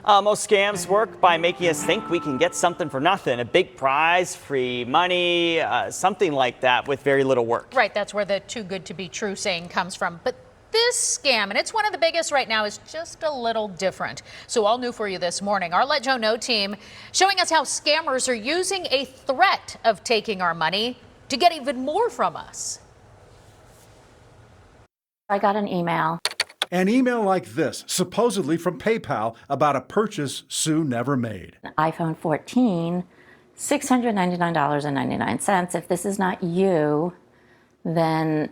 Most scams work by making us think we can get something for nothing, a big prize, free money, something like that with very little work. Right, that's where the too good to be true saying comes from. But this scam, and it's one of the biggest right now, is just a little different. So all new for you this morning, our Let Joe Know team showing us how scammers are using a threat of taking our money to get even more from us. I got an email. An email like this, supposedly from PayPal, about a purchase Sue never made. An iPhone 14, $699.99. If this is not you, then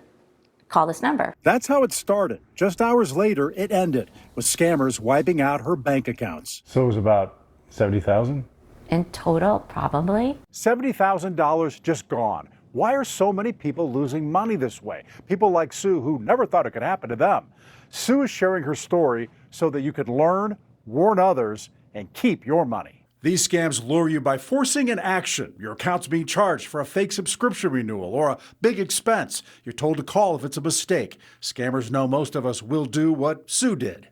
call this number. That's how it started. Just hours later, it ended, with scammers wiping out her bank accounts. So it was about $70,000? In total, probably. $70,000 just gone. Why are so many people losing money this way? People like Sue who never thought it could happen to them. Sue is sharing her story so that you could learn, warn others, and keep your money. These scams lure you by forcing an action. Your account's being charged for a fake subscription renewal or a big expense. You're told to call if it's a mistake. Scammers know most of us will do what Sue did.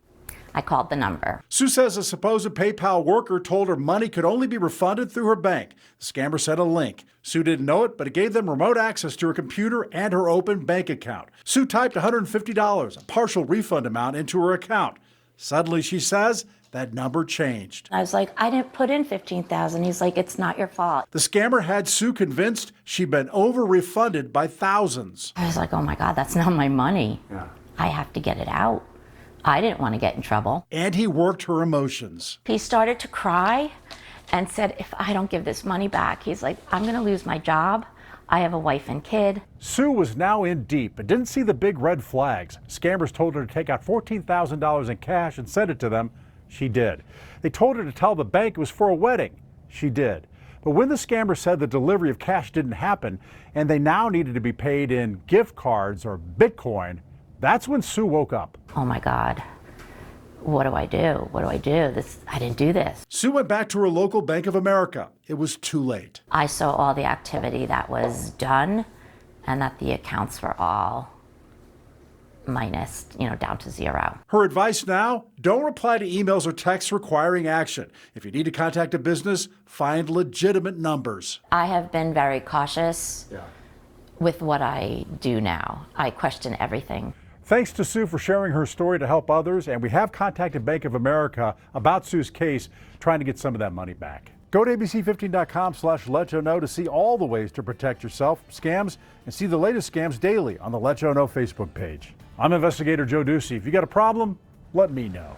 I called the number. Sue says a supposed PayPal worker told her money could only be refunded through her bank. The scammer sent a link. Sue didn't know it, but it gave them remote access to her computer and her open bank account. Sue typed $150, a partial refund amount, into her account. Suddenly, she says, that number changed. I was like, I didn't put in $15,000. He's like, it's not your fault. The scammer had Sue convinced she'd been over-refunded by thousands. I was like, oh my God, that's not my money. Yeah. I have to get it out. I didn't want to get in trouble. And he worked her emotions. He started to cry and said, if I don't give this money back, he's like, I'm going to lose my job. I have a wife and kid. Sue was now in deep but didn't see the big red flags. Scammers told her to take out $14,000 in cash and send it to them. She did. They told her to tell the bank it was for a wedding. She did. But when the scammer said the delivery of cash didn't happen and they now needed to be paid in gift cards or Bitcoin, that's when Sue woke up. Oh my God. What do I do? What do I do? I didn't do this. Sue went back to her local Bank of America. It was too late. I saw all the activity that was done and that the accounts were all minus, down to zero. Her advice now, don't reply to emails or texts requiring action. If you need to contact a business, find legitimate numbers. I have been very cautious with what I do now. I question everything. Thanks to Sue for sharing her story to help others, and we have contacted Bank of America about Sue's case, trying to get some of that money back. Go to ABC15.com/LetJoeKnow to see all the ways to protect yourself, scams, and see the latest scams daily on the Let Joe Know Facebook page. I'm investigator Joe Ducey. If you got a problem, let me know.